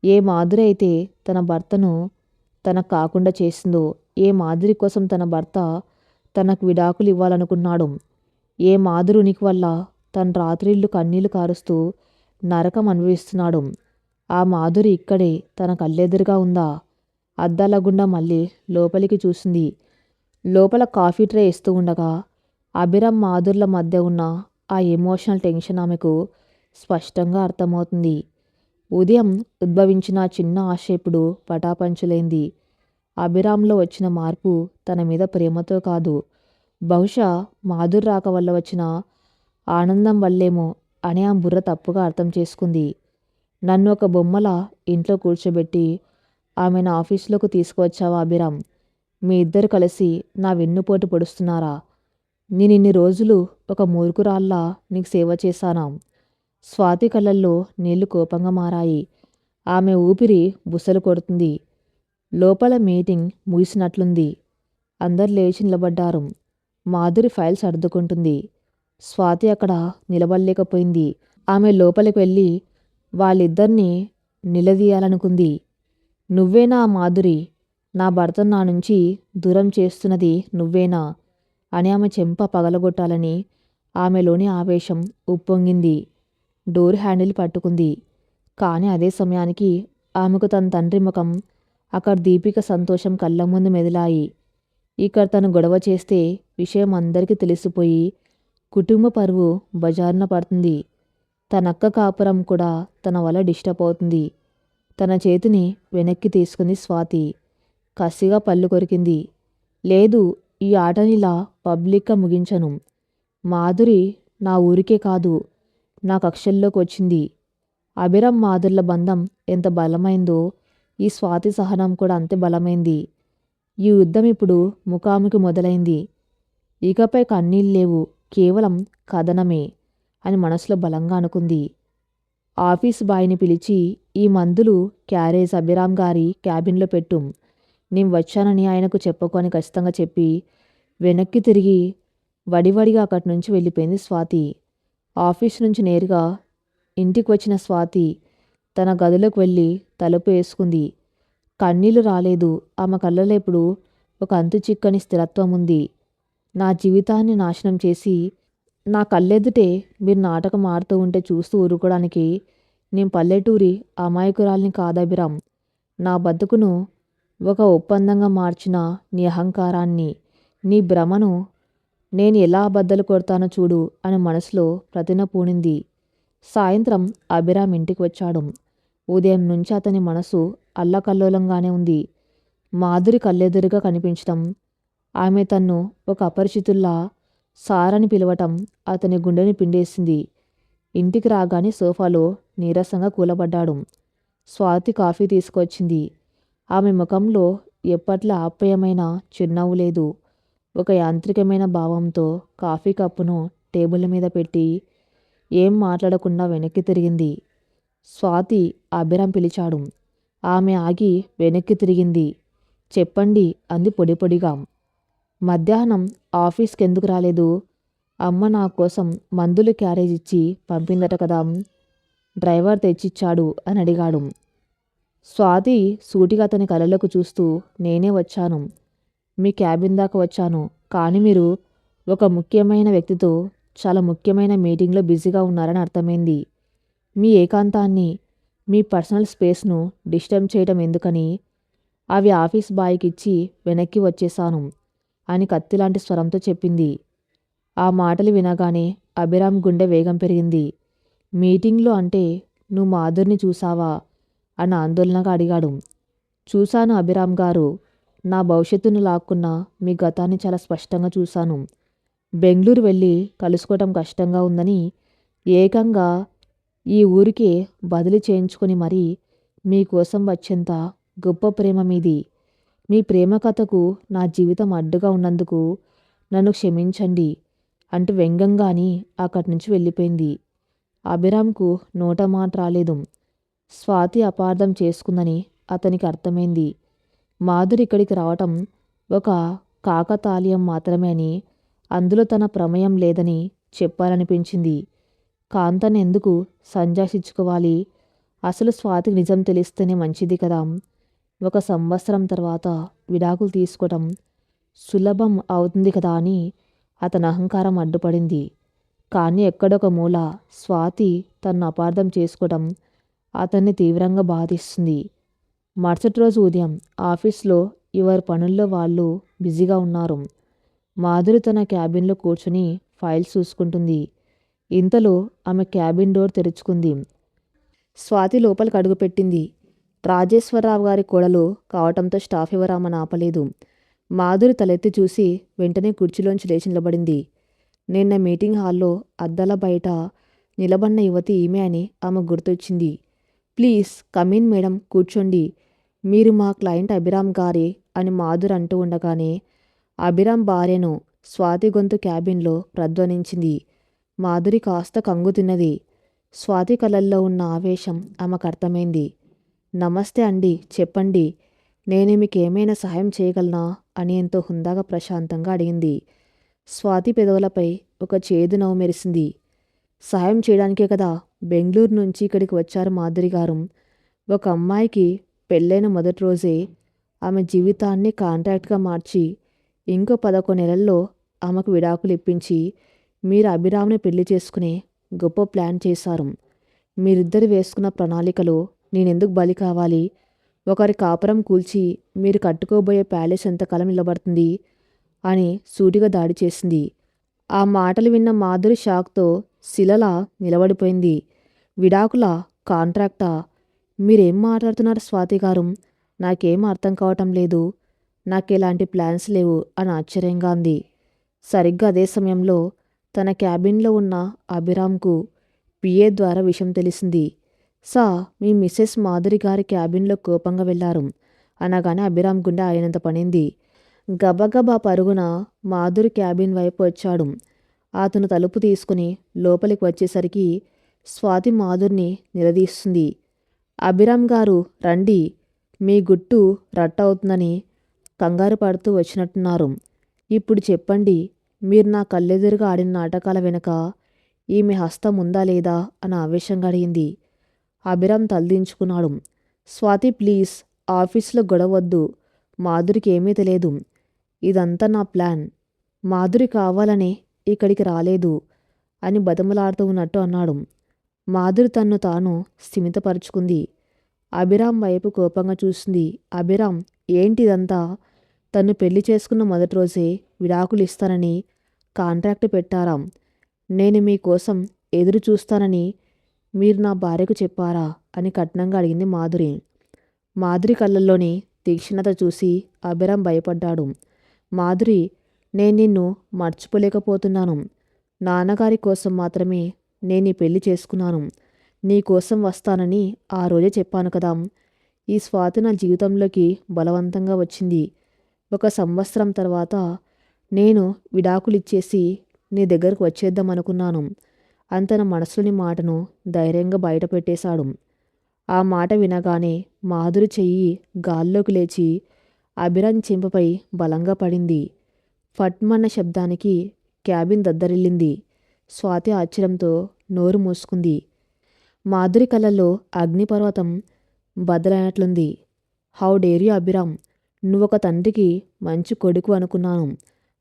ఏ మాధురి అయితే తన భర్తను తనకు కాకుండా చేసిందో, ఏ మాధురి కోసం తన భర్త తనకు విడాకులు ఇవ్వాలనుకున్నాడు, ఏ మాధురి ఉనికి వల్ల తన రాత్రిళ్ళు కన్నీళ్లు కారుస్తూ నరకం అనుభవిస్తున్నాడు, ఆ మాధురి ఇక్కడే తన కళ్ళెదురుగా ఉందా? అద్దాల గుండా మళ్ళీ లోపలికి చూసింది. లోపల కాఫీ ట్రే ఇస్తూ ఉండగా అభిరామ్ మాధుర్ల మధ్య ఉన్న ఆ ఎమోషనల్ టెన్షన్ ఆమెకు స్పష్టంగా అర్థమవుతుంది. ఉదయం ఉద్భవించిన చిన్న ఆశ ఇప్పుడు పటాపంచులైంది. అభిరామ్లో వచ్చిన మార్పు తన మీద ప్రేమతో కాదు, బహుశా మాధుర్ రాక వల్ల వచ్చిన ఆనందం వల్లేమో అని ఆ బుర్ర తప్పుగా అర్థం చేసుకుంది. నన్ను ఒక బొమ్మలా ఇంట్లో కూర్చోబెట్టి ఆమెను ఆఫీసులోకి తీసుకువచ్చావా అభిరామ్? మీ ఇద్దరు కలిసి నా వెన్నుపోటు పొడుస్తున్నారా? నేనిన్ని రోజులు ఒక మూర్ఖురాల్లా నీకు సేవ చేశానా? స్వాతి కళ్ళల్లో నీళ్లు కోపంగా మారాయి. ఆమె ఊపిరి బుసలు కొడుతుంది. లోపల మీటింగ్ ముగిసినట్లుంది. అందరు లేచి నిలబడ్డారు. మాధురి ఫైల్స్ సర్దుకుంటుంది. స్వాతి అక్కడ నిలబడలేకపోయింది. ఆమె లోపలికి వెళ్ళి వాళ్ళిద్దరినీ నిలదీయాలనుకుంది. నువ్వేనా ఆ మాధురి? నా భర్తను నా నుంచి దూరం చేస్తున్నది నువ్వేనా అని ఆమె చెంప పగలగొట్టాలని ఆమెలోని ఆవేశం ఉప్పొంగింది. డోర్ హ్యాండిల్ పట్టుకుంది. కానీ అదే సమయానికి ఆమెకు తన తండ్రి ముఖం, అక్కడ దీపిక సంతోషం కళ్ళ ముందు మెదిలాయి. ఇక్కడ తను గొడవ చేస్తే విషయం అందరికీ తెలిసిపోయి కుటుంబ పరువు బజారున పడుతుంది. తనక్క కాపురం కూడా తన వల్ల డిస్టర్బ్ అవుతుంది. తన చేతిని వెనక్కి తీసుకుంది స్వాతి. కసిగా పళ్ళు కొరికింది. లేదు, ఈ ఆటనిలా పబ్లిక్గా ముగించను. మాధురి నా ఊరికే కాదు, నా కక్షల్లోకి వచ్చింది. అభిరామ్ మాధుర్ల బంధం ఎంత బలమైందో ఈ స్వాతి సహనం కూడా అంతే బలమైంది. ఈ యుద్ధం ఇప్పుడు ముఖాముఖి మొదలైంది. ఇకపై కన్నీళ్ళేవు, కేవలం కథనమే అని మనసులో బలంగా అనుకుంది. ఆఫీస్ బాయ్ని పిలిచి ఈ మందులు క్యారేజ్ అభిరామ్ గారి క్యాబిన్లో పెట్టు, నేను వచ్చానని ఆయనకు చెప్పకు అని ఖచ్చితంగా చెప్పి వెనక్కి తిరిగి వడివడిగా అక్కడి నుంచి వెళ్ళిపోయింది స్వాతి. ఆఫీస్ నుంచి నేరుగా ఇంటికి వచ్చిన స్వాతి తన గదిలోకి వెళ్ళి తలుపు వేసుకుంది. కన్నీళ్లు రాలేదు. ఆమె కళ్ళలో ఇప్పుడు ఒక అంతు చిక్కని స్థిరత్వం ఉంది. నా జీవితాన్ని నాశనం చేసి నా కళ్ళెదుటే మీరు నాటకం ఆడుతూ ఉంటే చూస్తూ ఊరుకోవడానికి నేను పల్లెటూరి అమాయకురాల్ని కాదభిరామ్. నా బతుకును ఒక ఒప్పందంగా మార్చిన నీ అహంకారాన్ని, నీ భ్రమను నేను ఎలా బద్దలు కొడతానో చూడు అని మనసులో ప్రతిన పూనింది. సాయంత్రం అభిరామ్ ఇంటికి వచ్చాడు. ఉదయం నుంచి అతని మనసు అల్లకల్లోలంగానే ఉంది. మాధురి కళ్ళెదురుగా కనిపించటం, ఆమె తన్ను ఒక అపరిచితుల్లా సారని పిలవటం అతని గుండెని పిండేసింది. ఇంటికి రాగానే సోఫాలో నీరసంగా కూలబడ్డాడు. స్వాతి కాఫీ తీసుకొచ్చింది. ఆమె ముఖంలో ఎప్పట్లా ఆప్యాయమైన చిరునవ్వు లేదు. ఒక యాంత్రికమైన భావంతో కాఫీ కప్పును టేబుల్ మీద పెట్టి ఏం మాట్లాడకుండా వెనక్కి తిరిగింది. స్వాతి అభిరామ్ పిలిచాడు. ఆమె ఆగి వెనక్కి తిరిగింది. చెప్పండి అంది పొడి పొడిగా. మధ్యాహ్నం ఆఫీస్కి ఎందుకు రాలేదు? అమ్మ నా కోసం మందులు క్యారేజ్ ఇచ్చి పంపిందట కదా, డ్రైవర్ తెచ్చిచ్చాడు అని అడిగాడు. స్వాతి సూటిగా అతని కళ్ళలోకి చూస్తూ నేనే వచ్చాను, మీ క్యాబిన్ దాకా వచ్చాను. కానీ మీరు ఒక ముఖ్యమైన వ్యక్తితో చాలా ముఖ్యమైన మీటింగ్లో బిజీగా ఉన్నారని అర్థమైంది. మీ ఏకాంతాన్ని మీ పర్సనల్ స్పేస్ను డిస్టర్బ్ చేయడం ఎందుకని అవి ఆఫీస్ బాయ్కి ఇచ్చి వెనక్కి వచ్చేశాను అని కత్తిలాంటి స్వరంతో చెప్పింది. ఆ మాటలు వినగానే అభిరామ్ గుండె వేగం పెరిగింది. మీటింగ్లో అంటే నువ్వు మాధుర్ని చూసావా అని ఆందోళనగా అడిగాడు. చూశాను అభిరామ్ గారు. నా భవిష్యత్తును లాక్కున్న మీ గతాన్ని చాలా స్పష్టంగా చూశాను. బెంగళూరు వెళ్ళి కలుసుకోవటం కష్టంగా ఉందని ఏకంగా ఈ ఊరికే బదిలీ చేయించుకొని మరీ మీకోసం వచ్చేంత గొప్ప ప్రేమ మీది. మీ ప్రేమ కథకు నా జీవితం అడ్డుగా ఉన్నందుకు నన్ను క్షమించండి అంటూ వ్యంగ్యంగా అని అక్కడి నుంచి వెళ్ళిపోయింది. అభిరామ్కు నోట మాట రాలేదు. స్వాతి అపార్థం చేసుకుందని అతనికి అర్థమైంది. మాధురి ఇక్కడికి రావటం ఒక కాకతాళీయం మాత్రమే అని, అందులో తన ప్రమేయం లేదని చెప్పాలనిపించింది. కాంతని ఎందుకు సంజాషించుకోవాలి? అసలు స్వాతికి నిజం తెలిస్తేనే మంచిది కదా. 1 సంవత్సరం తర్వాత విడాకులు తీసుకోవటం సులభం అవుతుంది కదా అని అతని అహంకారం అడ్డుపడింది. కానీ ఎక్కడొక మూల స్వాతి తన్ను అపార్థం చేసుకోవటం అతన్ని తీవ్రంగా బాధిస్తుంది. మరుసటి రోజు ఉదయం ఆఫీస్లో ఎవరి పనుల్లో వాళ్ళు బిజీగా ఉన్నారు. మాధురి తన క్యాబిన్లో కూర్చుని ఫైల్స్ చూసుకుంటుంది. ఇంతలో ఆమె క్యాబిన్ డోర్ తెరుచుకుంది. స్వాతి లోపలికి అడుగుపెట్టింది. రాజేశ్వరరావు గారి కోడలు కావటంతో స్టాఫ్ ఎవరు ఆమెను ఆపలేదు. మాధురి తలెత్తి చూసి వెంటనే కుర్చీలోంచి లేచి నిలబడింది. నిన్న మీటింగ్ హాల్లో అద్దాల బయట నిలబడిన యువతి ఈమె అని ఆమె గుర్తొచ్చింది. ప్లీజ్ కమిన్ మేడం, కూర్చోండి. మీరు మా క్లయింట్ అభిరామ్ గారే అని మాధురి అంటూ ఉండగానే అభిరామ్ భార్యను స్వాతి గొంతు క్యాబిన్లో ప్రధ్వనించింది. మాధురి కాస్త కంగు తిన్నది. స్వాతి కళ్ళల్లో ఉన్న ఆవేశం ఆమెకు అర్థమైంది. నమస్తే అండి, చెప్పండి. నేను మీకేమైనా సహాయం చేయగలనా అని ఎంతో హుందాగా ప్రశాంతంగా అడిగింది. స్వాతి పెదవులపై ఒక చేదు నవ్వు మెరిసింది. సహాయం చేయడానికే కదా బెంగళూరు నుంచి ఇక్కడికి వచ్చారు మాధురి గారు. ఒక అమ్మాయికి పెళ్ళైన మొదటి రోజే ఆమె జీవితాన్ని కాంట్రాక్ట్గా మార్చి ఇంకో 11 నెలల్లో ఆమెకు విడాకులు ఇప్పించి మీరు అభిరామ్ని పెళ్లి చేసుకునే గొప్ప ప్లాన్ చేశారు. మీరిద్దరు వేసుకున్న ప్రణాళికలో నేనెందుకు బలి కావాలి? ఒకరి కాపురం కూల్చి మీరు కట్టుకోబోయే ప్యాలెస్ ఎంతకాలం నిలబడుతుంది అని సూటిగా దాడి చేసింది. ఆ మాటలు విన్న మాధురి షాక్తో శిలలా నిలబడిపోయింది. విడాకుల కాంట్రాక్టా? మీరేం మాట్లాడుతున్నారు స్వాతి గారు? నాకేం అర్థం కావటం లేదు. నాకెలాంటి ప్లాన్స్ లేవు అని ఆశ్చర్యంగా అంది. సరిగ్గా అదే సమయంలో తన క్యాబిన్లో ఉన్న అభిరామ్కు పిఏ ద్వారా విషయం తెలిసింది. మీ మిస్సెస్ మాధురి గారి క్యాబిన్లో కోపంగా వెళ్లారు అనగానే అభిరామ్ గుండె ఆయనంత పనింది. గబగబా పరుగున మాధురి క్యాబిన్ వైపు వచ్చాడు. అతను తలుపు తీసుకుని లోపలికి వచ్చేసరికి స్వాతి మాధుర్ని నిలదీస్తుంది. అభిరామ్ గారు రండి, మీ గుట్టు రట్టవుతుందని కంగారు పడుతూ వచ్చినట్టున్నారు. ఇప్పుడు చెప్పండి, మీరు నా కళ్ళెదురుగా ఆడిన నాటకాల వెనుక ఈమె హస్తం ఉందా లేదా అని ఆవేశంగా అడిగింది. అభిరామ్ తలదించుకున్నాడు. స్వాతి ప్లీజ్, ఆఫీస్లో గొడవద్దు. మాధురికి ఏమీ తెలియదు. ఇదంతా నా ప్లాన్. మాధురి కావాలని ఇక్కడికి రాలేదు అని బతిమలాడుతూ ఉన్నట్టు అన్నాడు. మాధురి తన్ను తాను స్థిమితపరుచుకుంది. అభిరామ్ వైపు కోపంగా చూసింది. అభిరామ్, ఏంటిదంతా? తను పెళ్లి చేసుకున్న మొదటి రోజే విడాకులు ఇస్తానని కాంట్రాక్ట్ పెట్టారా? నేను మీకోసం ఎదురు చూస్తానని మీరు నా భార్యకు చెప్పారా అని కఠినంగా అడిగింది మాధురి. మాధురి కళ్ళల్లోని తీక్షణత చూసి అభిరామ్ భయపడ్డాడు. మాధురి, నేను నిన్ను మర్చిపోలేకపోతున్నాను. నాన్నగారి కోసం మాత్రమే నేను ఈ పెళ్లి చేసుకున్నాను. నీ కోసం వస్తానని ఆ రోజే చెప్పాను కదా. ఈ స్వాతి నా జీవితంలోకి బలవంతంగా వచ్చింది. 1 సంవత్సరం తర్వాత నేను విడాకులిచ్చేసి నీ దగ్గరకు వచ్చేద్దామనుకున్నాను. అని తన మనసులోని మాటను ధైర్యంగా బయట పెట్టేశాడు. ఆ మాట వినగానే మాధురి చెయ్యి గాల్లోకి లేచి అభిరామ్ చెంపపై బలంగా పడింది. ఫట్మన్న శబ్దానికి క్యాబిన్ దద్దరిల్లింది. స్వాతి ఆశ్చర్యంతో నోరు మూసుకుంది. మాధురి కళ్ళల్లో అగ్నిపర్వతం బద్దలైనట్లుంది. How dare you Abhiram! నువ్వొక తండ్రికి మంచి కొడుకు అనుకున్నాను.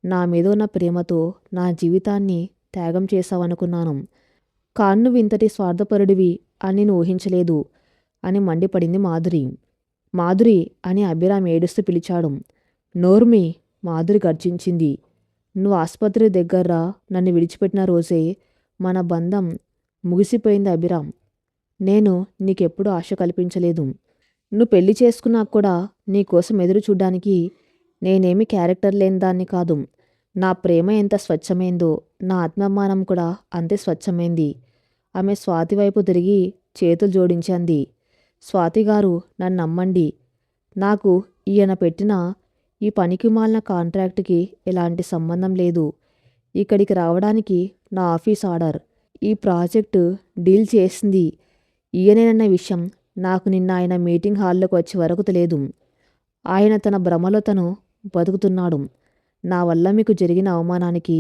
నా మీద ఉన్న ప్రేమతో నా జీవితాన్ని త్యాగం చేశావనుకున్నాను. కాను నువ్వు ఇంతటి స్వార్థపరుడివి అని నేను ఊహించలేదు. అని మండిపడింది మాధురి. మాధురి అని అభిరామ్ ఏడుస్తూ పిలిచాడు. నోర్మి, మాధురి గర్జించింది. నువ్వు ఆసుపత్రి దగ్గర నన్ను విడిచిపెట్టిన రోజే మన బంధం ముగిసిపోయింది అభిరామ్. నేను నీకెప్పుడూ ఆశ కల్పించలేదు. నువ్వు పెళ్లి చేసుకున్నాక కూడా నీకోసం ఎదురు చూడ్డానికి నేనేమి క్యారెక్టర్ లేని దాన్ని కాదు. నా ప్రేమ ఎంత స్వచ్ఛమైందో నా ఆత్మాభిమానం కూడా అంతే స్వచ్ఛమైంది. ఆమె స్వాతి వైపు తిరిగి చేతులు జోడించింది. స్వాతిగారు, నన్ను నమ్మండి. నాకు ఈయన పెట్టిన ఈ పనికిమాలిన కాంట్రాక్ట్కి ఎలాంటి సంబంధం లేదు. ఇక్కడికి రావడానికి నా ఆఫీస్ ఆర్డర్. ఈ ప్రాజెక్టు డీల్ చేసింది ఈయనేనన్న విషయం నాకు నిన్న ఆయన మీటింగ్ హాల్లోకి వచ్చే వరకు తెలియదు. ఆయన తన భ్రమలో తను బతుకుతున్నాడు. నా వల్ల మీకు జరిగిన అవమానానికి,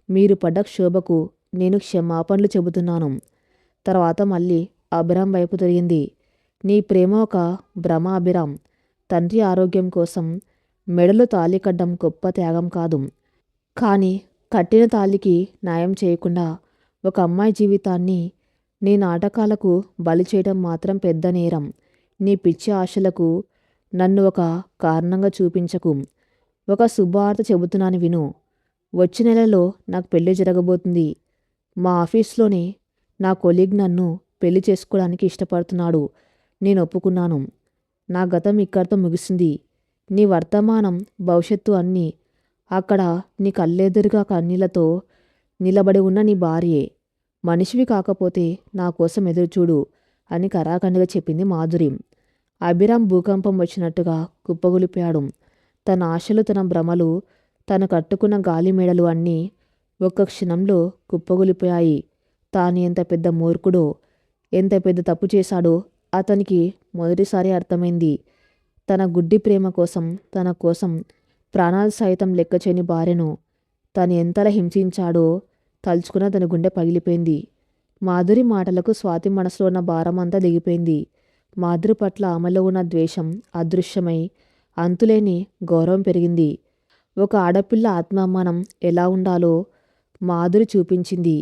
మీరు పడ్డ క్షోభకు నేను క్షమాపణలు చెబుతున్నాను. తర్వాత మళ్ళీ అభిరామ్ వైపు తిరిగింది. నీ ప్రేమ ఒక భ్రమ అభిరామ్. తండ్రి ఆరోగ్యం కోసం మెడలో తాళి కట్టడం గొప్ప త్యాగం కాదు. కానీ కట్టిన తాళికి న్యాయం చేయకుండా ఒక అమ్మాయి జీవితాన్ని నీ నాటకాలకు బలి చేయడం మాత్రం పెద్ద నేరం. నీ పిచ్చి ఆశలకు నన్ను ఒక కారణంగా చూపించకు. ఒక శుభవార్త చెబుతున్నాను విను. వచ్చే నెలలో నాకు పెళ్లి జరగబోతుంది. మా ఆఫీస్లోనే నా కొలీగ్ నన్ను పెళ్లి చేసుకోవడానికి ఇష్టపడుతున్నాడు. నేను ఒప్పుకున్నాను. నా గతం ఇక్కడితో ముగిసింది. నీ వర్తమానం, భవిష్యత్తు అన్నీ అక్కడ నీ కళ్ళెదురుగా కన్నీళ్లతో నిలబడి ఉన్న నీ భార్యే. మనిషివి కాకపోతే నా కోసం ఎదురుచూడు అని కరాఖండిగా చెప్పింది మాధురి. అభిరామ్ భూకంపం వచ్చినట్టుగా కుప్పగొలిపాడు. తన ఆశలు, తన భ్రమలు, తను కట్టుకున్న గాలిమేడలు అన్నీ ఒక్క క్షణంలో కుప్పగొలిపోయాయి. తాను ఎంత పెద్ద మూర్ఖుడో, ఎంత పెద్ద తప్పు చేశాడో అతనికి మొదటిసారి అర్థమైంది. తన గుడ్డి ప్రేమ కోసం, తన కోసం ప్రాణాలు సైతం లెక్కచేయని భార్యను తను ఎంతలా హింసించాడో తలుచుకున్న తన గుండె పగిలిపోయింది. మాధురి మాటలకు స్వాతి మనసులో ఉన్న భారమంతా దిగిపోయింది. మాధురి పట్ల ఆమెలో ఉన్న ద్వేషం అదృశ్యమై అంతులేని గౌరవం పెరిగింది. ఒక ఆడపిల్ల ఆత్మాభిమానం ఎలా ఉండాలో మాధురి చూపించింది.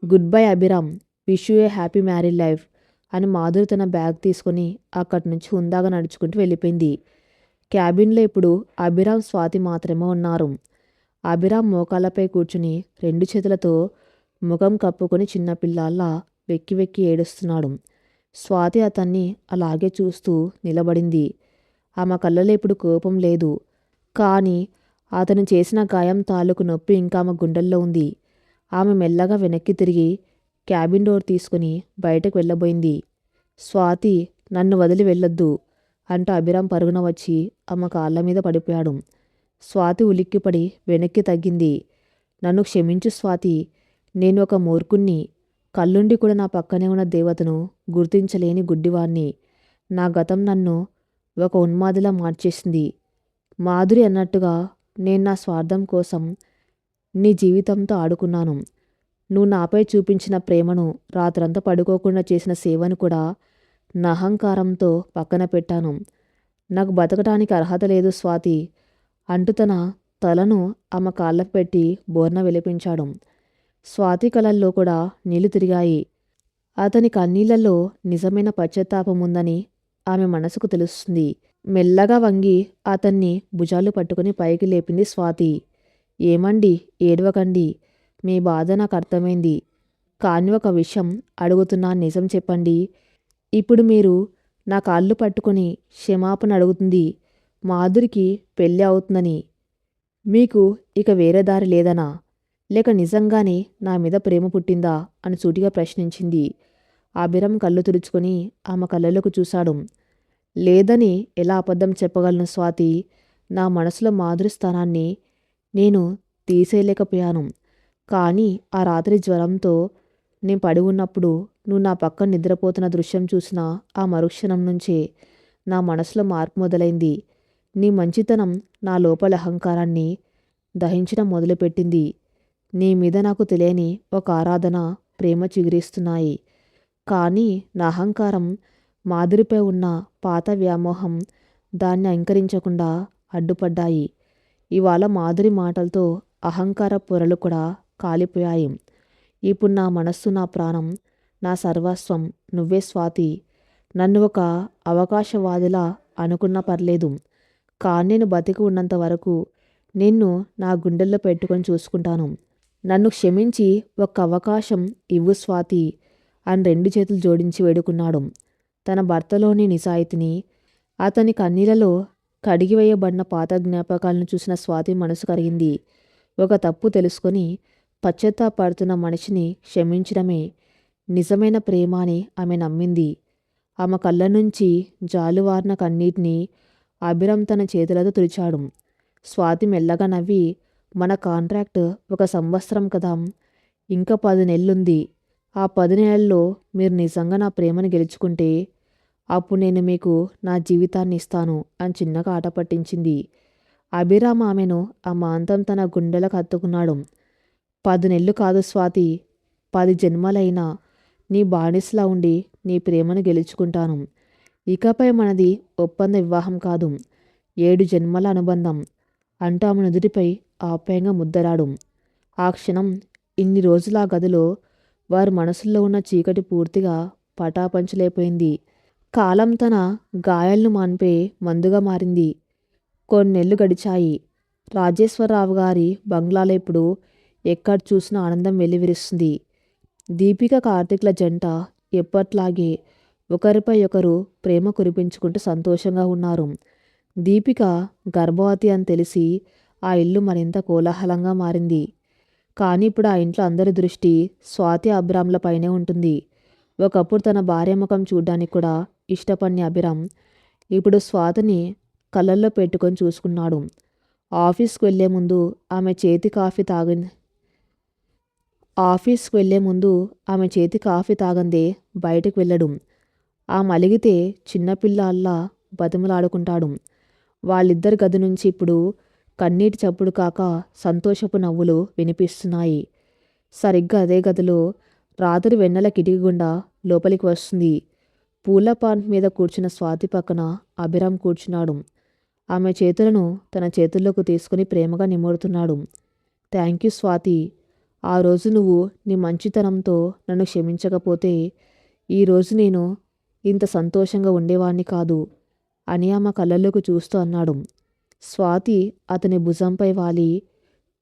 Good bye Abhiram, wish you A happy married life అని మాధురి తన బ్యాగ్ తీసుకొని అక్కడి నుంచి హుందాగా నడుచుకుంటూ వెళ్ళిపోయింది. క్యాబిన్లో ఇప్పుడు అభిరామ్, స్వాతి మాత్రమే ఉన్నారు. అభిరామ్ మోకాళ్ళపై కూర్చుని 2 చేతులతో ముఖం కప్పుకొని చిన్నపిల్లాల్లా వెక్కి వెక్కి ఏడుస్తున్నాడు. స్వాతి అతన్ని అలాగే చూస్తూ నిలబడింది. ఆమె కళ్ళలో ఇప్పుడు కోపం లేదు. కానీ అతను చేసిన గాయం తాలూకు నొప్పి ఇంకా ఆమె గుండెల్లో ఉంది. ఆమె మెల్లగా వెనక్కి తిరిగి క్యాబిన్ డోర్ తీసుకుని బయటకు వెళ్ళబోయింది. స్వాతి, నన్ను వదిలి వెళ్ళొద్దు అంటూ అభిరామ్ పరుగున వచ్చి ఆమె కాళ్ళ మీద పడిపోయాడు. స్వాతి ఉలిక్కిపడి వెనక్కి తగ్గింది. నన్ను క్షమించు స్వాతి, నేను ఒక మూర్ఖుణ్ణి. కళ్ళుండి కూడా నా పక్కనే ఉన్న దేవతను గుర్తించలేని గుడ్డివాణ్ణి. నా గతం నన్ను ఒక ఉన్మాదిలా మార్చేసింది. మాధురి అన్నట్టుగా నేను నా స్వార్థం కోసం నీ జీవితంతో ఆడుకున్నాను. నువ్వు నాపై చూపించిన ప్రేమను, రాత్రంతా పడుకోకుండా చేసిన సేవను కూడా నా అహంకారంతో పక్కన పెట్టాను. నాకు బతకడానికి అర్హత లేదు స్వాతి అంటూ తన తలను ఆమె కాళ్ళకు పెట్టి బోర్న విలిపించాడు. స్వాతి కళల్లో కూడా నీళ్లు తిరిగాయి. అతని కన్నీళ్లలో నిజమైన పశ్చాత్తాపం ఉందని ఆమె మనసుకు తెలుస్తుంది. మెల్లగా వంగి అతన్ని భుజాలు పట్టుకుని పైకి లేపింది స్వాతి. ఏమండి, ఏడవకండి. మీ బాధ నాకు అర్థమైంది. కానీ ఒక విషయం అడుగుతున్నా, నిజం చెప్పండి. ఇప్పుడు మీరు నా కాళ్ళు పట్టుకుని క్షమాపణ అడుగుతుంది మాధురికి పెళ్ళి అవుతుందని. మీకు ఇక వేరే దారి లేదనా? లేక నిజంగానే నా మీద ప్రేమ పుట్టిందా అని సూటిగా ప్రశ్నించింది. అభిరామ్ కళ్ళు తుడుచుకొని ఆమె కళ్ళలోకి చూశాడు. లేదని ఎలా అబద్ధం చెప్పగలను స్వాతి? నా మనసులో మాధురి స్థానాన్ని నేను తీసేయలేకపోయాను. కానీ ఆ రాత్రి జ్వరంతో నేను పడి ఉన్నప్పుడు నువ్వు నా పక్కన నిద్రపోతున్న దృశ్యం చూసిన ఆ మరుక్షణం నుంచే నా మనసులో మార్పు మొదలైంది. నీ మంచితనం నా లోపల అహంకారాన్ని దహించడం మొదలుపెట్టింది. నీ మీద నాకు తెలియని ఒక ఆరాధన, ప్రేమ చిగురిస్తున్నాయి. కానీ నా అహంకారం, మాధురిపై ఉన్న పాత వ్యామోహం దాన్ని అంకరించకుండా అడ్డుపడ్డాయి. ఇవాళ మాధురి మాటలతో అహంకార పొరలు కూడా కాలిపోయాయి. ఇప్పుడు నా మనస్సు, నా ప్రాణం, నా సర్వస్వం నువ్వే స్వాతి. నన్ను ఒక అవకాశవాదిలా అనుకున్నా పర్లేదు. కానీ నేను బతికి ఉన్నంత వరకు నిన్ను నా గుండెల్లో పెట్టుకొని చూసుకుంటాను. నన్ను క్షమించి ఒక్క అవకాశం ఇవ్వు స్వాతి అని 2 చేతులు జోడించి వేడుకున్నాడు. తన భర్తలోని నిజాయితీని, అతని కన్నీళ్లలో కడిగివేయబడిన పాత జ్ఞాపకాలను చూసిన స్వాతి మనసు కరిగింది. ఒక తప్పు తెలుసుకొని పశ్చాత్తాపడుతున్న మనిషిని క్షమించడమే నిజమైన ప్రేమ అని ఆమె నమ్మింది. ఆమె కళ్ళ నుంచి జాలువారిన కన్నీటిని అభిరామ్ తన చేతులతో తుడిచాడు. స్వాతి మెల్లగా నవ్వి, మన కాంట్రాక్ట్ 1 సంవత్సరం కదా, ఇంకా 10 నెలలుంది. ఆ 10 నెలల్లో మీరు నిజంగా నా ప్రేమను గెలుచుకుంటే అప్పుడు నేను మీకు నా జీవితాన్ని ఇస్తాను అని చిన్నగా ఆట పట్టించింది. అభిరామ్ ఆమెను అమాంతం తన గుండెలకు హత్తుకున్నాడు. 10 నెలలు కాదు స్వాతి, 10 జన్మలైనా నీ బానిసలా ఉండి నీ ప్రేమను గెలుచుకుంటాను. ఇకపై మనది ఒప్పంద వివాహం కాదు, 7 జన్మల అనుబంధం అంటూ ఆమె నుదుటిపై ఆప్యాయంగా ముద్దరాడు. ఆ క్షణం ఇన్ని రోజుల ఆ గదిలో వారి మనసుల్లో ఉన్న చీకటి పూర్తిగా పటాపంచలైపోయింది. కాలం తన గాయాలను మాన్పే మందుగా మారింది. కొన్నేళ్లు గడిచాయి. రాజేశ్వరరావు గారి బంగ్లాలో ఇప్పుడు ఎక్కడ చూసినా ఆనందం వెల్లివిరుస్తుంది. దీపిక కార్తీక్ల జంట ఎప్పట్లాగే ఒకరిపై ఒకరు ప్రేమ కురిపించుకుంటూ సంతోషంగా ఉన్నారు. దీపిక గర్భవతి అని తెలిసి ఆ ఇల్లు మరింత కోలాహలంగా మారింది. కానీ ఇప్పుడు ఆ ఇంట్లో అందరి దృష్టి స్వాతి అభిరామ్లపైనే ఉంటుంది. ఒకప్పుడు తన భార్య ముఖం చూడ్డానికి కూడా ఇష్టపడిన అభిరామ్ ఇప్పుడు స్వాతిని కళ్ళల్లో పెట్టుకొని చూసుకున్నాడు. ఆఫీస్కి వెళ్లే ముందు ఆమె చేతి కాఫీ తాగందే బయటకు వెళ్ళడు. ఆమె అలిగితే చిన్నపిల్లల్లా బతిమలాడుకుంటాడు. వాళ్ళిద్దరి గది నుంచి ఇప్పుడు కన్నీటి చప్పుడు కాక సంతోషపు నవ్వులు వినిపిస్తున్నాయి. సరిగ్గా అదే గదిలో రాత్రి వెన్నెల కిటికీ గుండా లోపలికి వస్తుంది. పూల పాన్ మీద కూర్చున్న స్వాతి పక్కన అభిరామ్ కూర్చున్నాడు. ఆమె చేతులను తన చేతుల్లోకి తీసుకుని ప్రేమగా నిమురుతున్నాడు. థ్యాంక్ యూ స్వాతి, ఆ రోజు నువ్వు నీ మంచితనంతో నన్ను క్షమించకపోతే ఈరోజు నేను ఇంత సంతోషంగా ఉండేవాణ్ణి కాదు అని ఆమె కళ్ళల్లోకి చూస్తూ అన్నాడు. స్వాతి అతని భుజంపై వాలి,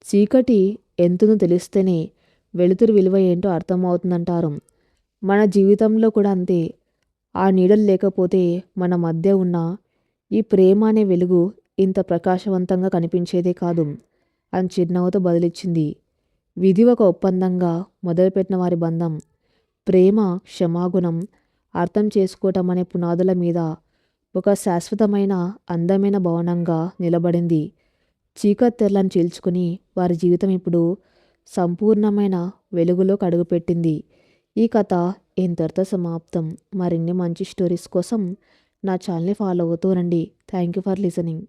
చీకటి ఎంతుందో తెలిస్తేనే వెలుతురు విలువ ఏంటో అర్థమవుతుందంటారు. మన జీవితంలో కూడా అంతే. ఆ నీడలు లేకపోతే మన మధ్య ఉన్న ఈ ప్రేమ అనే వెలుగు ఇంత ప్రకాశవంతంగా కనిపించేదే కాదు అని చిరునవ్వుతో బదిలిచ్చింది. విధి ఒక ఒప్పందంగా మొదలుపెట్టిన వారి బంధం ప్రేమ, క్షమాగుణం, అర్థం చేసుకోవటం అనే పునాదుల మీద ఒక శాశ్వతమైన అందమైన భవనంగా నిలబడింది. చీకటి తెరలను చీల్చుకుని వారి జీవితం ఇప్పుడు సంపూర్ణమైన వెలుగులోకి అడుగుపెట్టింది. ఈ కథ ఇంతటితో సమాప్తం. మరిన్ని మంచి స్టోరీస్ కోసం నా ఛానల్ని ఫాలో అవుతూ రండి. Thank you for listening.